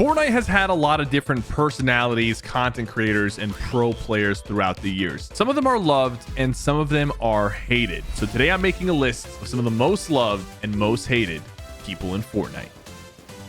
Fortnite has had a lot of different personalities, content creators, and pro players throughout the years. Some of them are loved and some of them are hated. So today I'm making a list of some of the most loved and most hated people in Fortnite.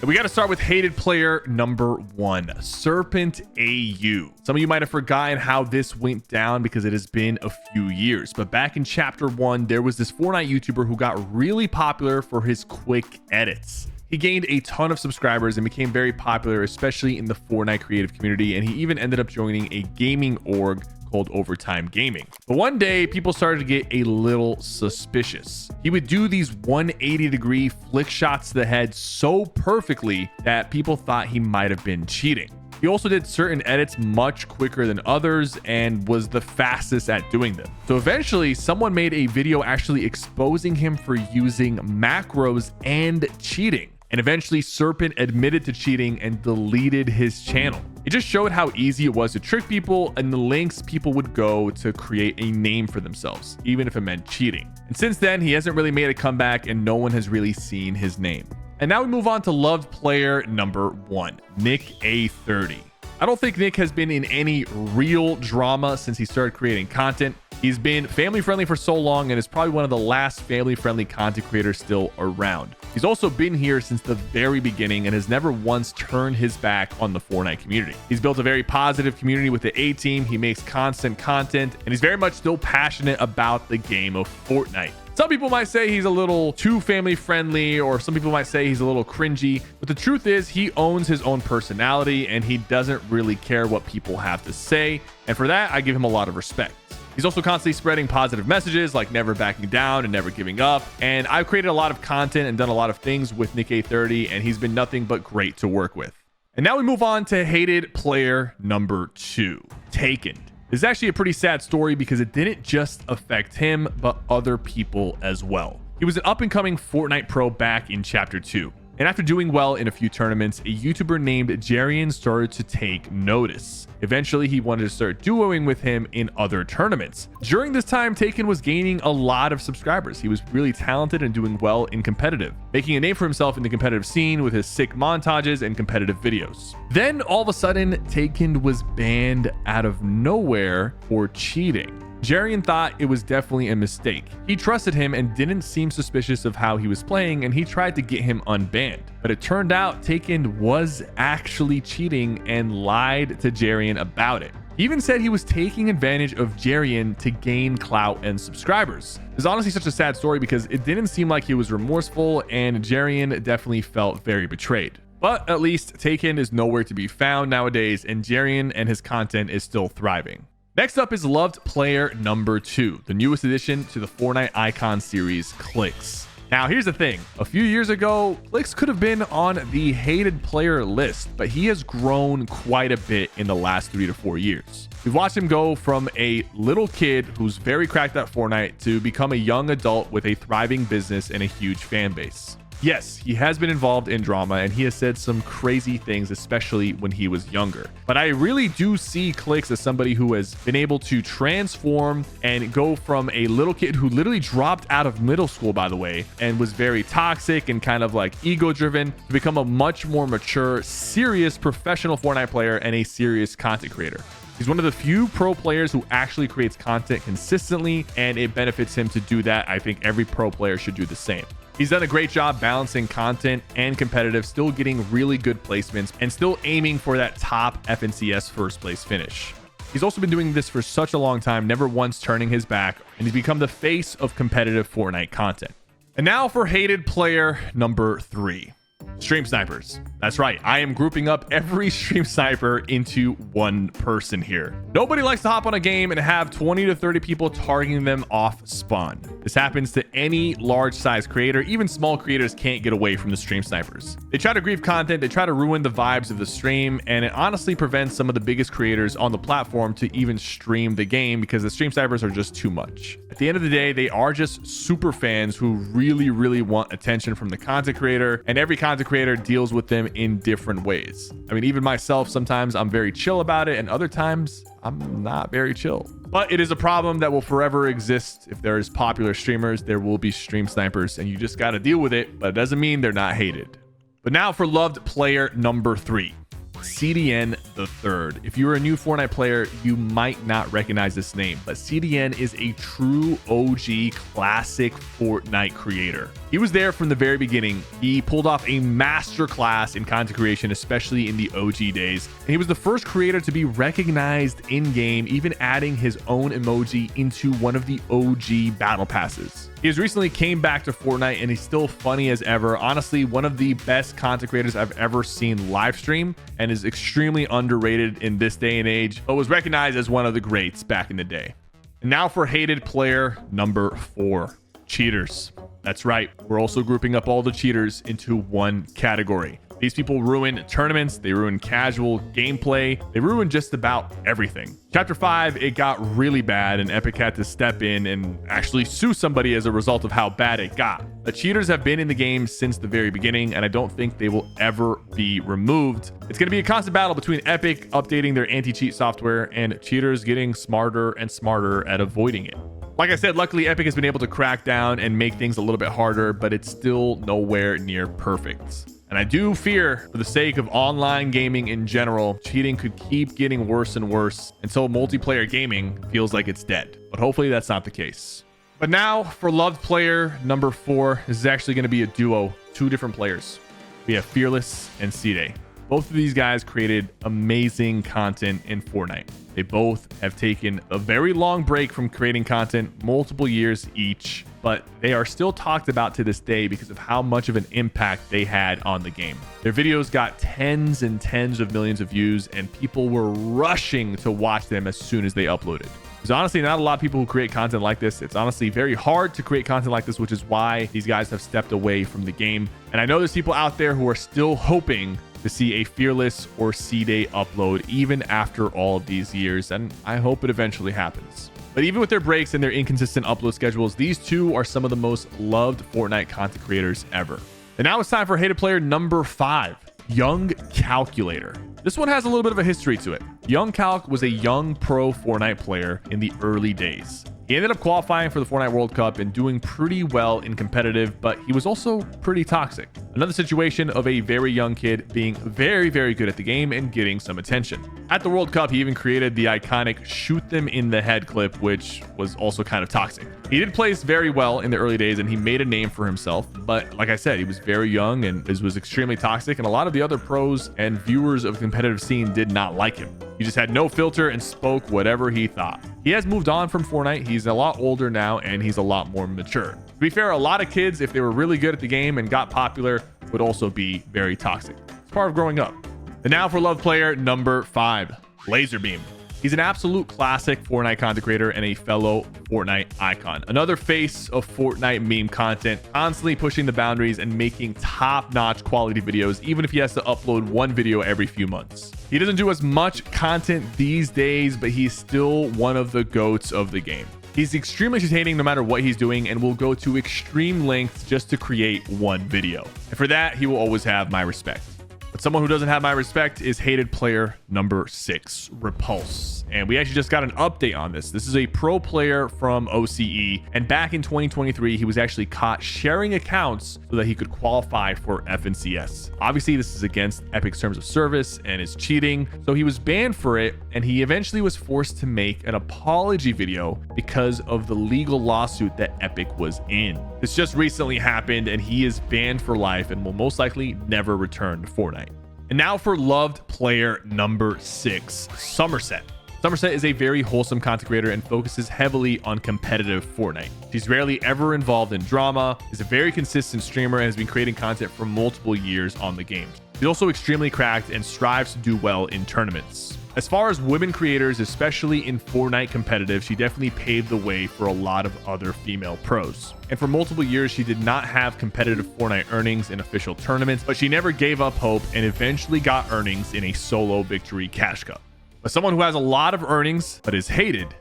And we got to start with hated player number 1, Serpent AU. Some of you might have forgotten how this went down because it has been a few years. But back in chapter 1, there was this Fortnite YouTuber who got really popular for his quick edits. He gained a ton of subscribers and became very popular, especially in the Fortnite creative community. And he even ended up joining a gaming org called Overtime Gaming. But one day, people started to get a little suspicious. He would do these 180-degree flick shots to the head so perfectly that people thought he might have been cheating. He also did certain edits much quicker than others and was the fastest at doing them. So eventually, someone made a video actually exposing him for using macros and cheating. And eventually, Serpent admitted to cheating and deleted his channel. It just showed how easy it was to trick people and the lengths people would go to create a name for themselves, even if it meant cheating. And since then, he hasn't really made a comeback and no one has really seen his name. And now we move on to loved player number 1, Nick A30. I don't think Nick has been in any real drama since he started creating content. He's been family friendly for so long and is probably one of the last family friendly content creators still around. He's also been here since the very beginning and has never once turned his back on the Fortnite community. He's built a very positive community with the A team. He makes constant content and he's very much still passionate about the game of Fortnite. Some people might say he's a little too family friendly, or some people might say he's a little cringy, but the truth is he owns his own personality and he doesn't really care what people have to say. And for that, I give him a lot of respect. He's also constantly spreading positive messages like never backing down and never giving up. And I've created a lot of content and done a lot of things with Nick A30, and he's been nothing but great to work with. And now we move on to hated player number 2, Taken. This is actually a pretty sad story because it didn't just affect him, but other people as well. He was an up-and-coming Fortnite pro back in Chapter 2. And after doing well in a few tournaments, a YouTuber named JackZenn started to take notice. Eventually, he wanted to start duoing with him in other tournaments. During this time, Taken was gaining a lot of subscribers. He was really talented and doing well in competitive, making a name for himself in the competitive scene with his sick montages and competitive videos. Then, all of a sudden, Taken was banned out of nowhere for cheating. JackZenn thought it was definitely a mistake. He trusted him and didn't seem suspicious of how he was playing, and he tried to get him unbanned. But it turned out Taken was actually cheating and lied to JackZenn about it. He even said he was taking advantage of JackZenn to gain clout and subscribers. It's honestly such a sad story because it didn't seem like he was remorseful, and JackZenn definitely felt very betrayed. But at least Taken is nowhere to be found nowadays, and JackZenn and his content is still thriving. Next up is loved player number 2, the newest addition to the Fortnite icon series, Clix. Now, here's the thing. A few years ago, Clix could have been on the hated player list, but he has grown quite a bit in the last 3 to 4 years. We've watched him go from a little kid who's very cracked at Fortnite to become a young adult with a thriving business and a huge fan base. Yes, he has been involved in drama and he has said some crazy things, especially when he was younger. But I really do see Clix as somebody who has been able to transform and go from a little kid who literally dropped out of middle school, by the way, and was very toxic and kind of like ego driven, to become a much more mature, serious professional Fortnite player and a serious content creator. He's one of the few pro players who actually creates content consistently, and it benefits him to do that. I think every pro player should do the same. He's done a great job balancing content and competitive, still getting really good placements and still aiming for that top FNCS first place finish. He's also been doing this for such a long time, never once turning his back, and he's become the face of competitive Fortnite content. And now for hated player number 3, stream snipers. That's right, I am grouping up every stream sniper into one person here. Nobody likes to hop on a game and have 20 to 30 people targeting them off spawn. This happens to any large size creator. Even small creators can't get away from the stream snipers. They try to grief content, they try to ruin the vibes of the stream, and it honestly prevents some of the biggest creators on the platform to even stream the game because the stream snipers are just too much. At the end of the day, they are just super fans who really want attention from the content creator, and every content creator deals with them in different ways. I mean, even myself, sometimes I'm very chill about it, and other times I'm not very chill. But it is a problem that will forever exist. If there's popular streamers, there will be stream snipers, and you just got to deal with it, but it doesn't mean they're not hated. But now for loved player number 3, CDN the Third. If you're a new Fortnite player, you might not recognize this name, but CDN is a true OG classic Fortnite creator. He was there from the very beginning. He pulled off a master class in content creation, especially in the OG days. And he was the first creator to be recognized in-game, even adding his own emoji into one of the OG battle passes. He has recently came back to Fortnite and he's still funny as ever. Honestly, one of the best content creators I've ever seen live stream, and is extremely underrated in this day and age, but was recognized as one of the greats back in the day. And now for hated player number 4, cheaters. That's right, we're also grouping up all the cheaters into one category. These people ruin tournaments, they ruin casual gameplay, they ruin just about everything. Chapter 5, it got really bad and Epic had to step in and actually sue somebody as a result of how bad it got. The cheaters have been in the game since the very beginning, and I don't think they will ever be removed. It's going to be a constant battle between Epic updating their anti-cheat software and cheaters getting smarter and smarter at avoiding it. Like I said, luckily Epic has been able to crack down and make things a little bit harder, but it's still nowhere near perfect. And I do fear, for the sake of online gaming in general, cheating could keep getting worse and worse until multiplayer gaming feels like it's dead. But hopefully that's not the case. But now for loved player number 4, this is actually going to be a duo, 2 different players. We have Fearless and C-Day. Both of these guys created amazing content in Fortnite. They both have taken a very long break from creating content, multiple years each, but they are still talked about to this day because of how much of an impact they had on the game. Their videos got tens and tens of millions of views, and people were rushing to watch them as soon as they uploaded. There's honestly not a lot of people who create content like this. It's honestly very hard to create content like this, which is why these guys have stepped away from the game. And I know there's people out there who are still hoping to see a Fearless or C-Day upload even after all of these years, and I hope it eventually happens. But even with their breaks and their inconsistent upload schedules, these two are some of the most loved Fortnite content creators ever. And now it's time for hated player number 5, Young Calculator. This one has a little bit of a history to it. Young Calc was a young pro Fortnite player in the early days. He ended up qualifying for the Fortnite World Cup and doing pretty well in competitive, but he was also pretty toxic. Another situation of a very young kid being very, very good at the game and getting some attention. At the World Cup, he even created the iconic shoot them in the head clip, which was also kind of toxic. He did place very well in the early days and he made a name for himself, but like I said, he was very young and this was extremely toxic, and a lot of the other pros and viewers of the competitive scene did not like him. He just had no filter and spoke whatever he thought. He has moved on from Fortnite. He's a lot older now and he's a lot more mature. To be fair, a lot of kids, if they were really good at the game and got popular, would also be very toxic. It's part of growing up. And now for love player number 5, Laserbeam. He's an absolute classic Fortnite content creator and a fellow Fortnite icon. Another face of Fortnite meme content, constantly pushing the boundaries and making top-notch quality videos, even if he has to upload one video every few months. He doesn't do as much content these days, but he's still one of the GOATs of the game. He's extremely entertaining no matter what he's doing and will go to extreme lengths just to create one video. And for that, he will always have my respect. But someone who doesn't have my respect is hated player number 6, Repulse. And we actually just got an update on this. This is a pro player from OCE. And back in 2023, he was actually caught sharing accounts so that he could qualify for FNCS. Obviously, this is against Epic's terms of service and is cheating. So he was banned for it. And he eventually was forced to make an apology video because of the legal lawsuit that Epic was in. This just recently happened and he is banned for life and will most likely never return to Fortnite. And now for loved player number 6, Somerset. Somerset is a very wholesome content creator and focuses heavily on competitive Fortnite. She's rarely ever involved in drama, is a very consistent streamer, and has been creating content for multiple years on the game. She's also extremely cracked and strives to do well in tournaments. As far as women creators, especially in Fortnite competitive, she definitely paved the way for a lot of other female pros. And for multiple years, she did not have competitive Fortnite earnings in official tournaments, but she never gave up hope and eventually got earnings in a solo victory cash cup. But someone who has a lot of earnings but is hated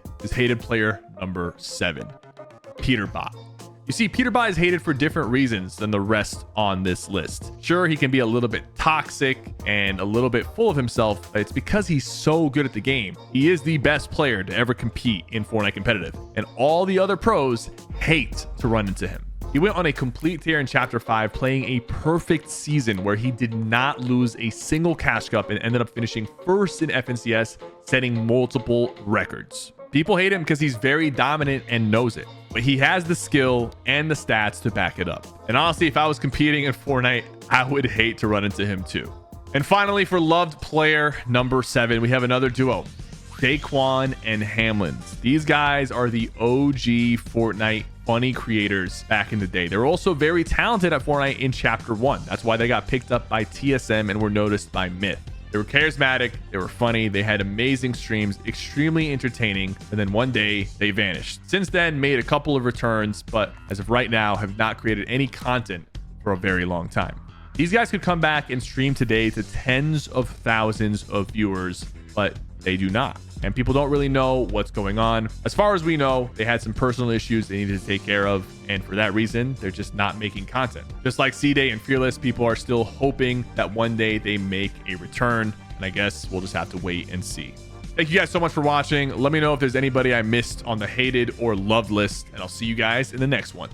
player number 7, Peterbot. You see, Peterbot is hated for different reasons than the rest on this list. Sure, he can be a little bit toxic and a little bit full of himself, but it's because he's so good at the game. He is the best player to ever compete in Fortnite competitive, and all the other pros hate to run into him. He went on a complete tear in chapter 5, playing a perfect season where he did not lose a single cash cup and ended up finishing first in FNCS, setting multiple records. People hate him because he's very dominant and knows it, but he has the skill and the stats to back it up. And honestly, if I was competing in Fortnite, I would hate to run into him too. And finally, for loved player number 7, we have another duo, Daquan and Hamlins. These guys are the OG Fortnite funny creators back in the day. They were also very talented at Fortnite in chapter 1. That's why they got picked up by TSM and were noticed by Myth. They were charismatic, they were funny, they had amazing streams, extremely entertaining, and then one day they vanished. Since then, made a couple of returns, but as of right now, have not created any content for a very long time. These guys could come back and stream today to tens of thousands of viewers, but they do not. And people don't really know what's going on. As far as we know, they had some personal issues they needed to take care of, and for that reason, they're just not making content. Just like C-Day and Fearless, people are still hoping that one day they make a return, and I guess we'll just have to wait and see. Thank you guys so much for watching. Let me know if there's anybody I missed on the hated or loved list, and I'll see you guys in the next one.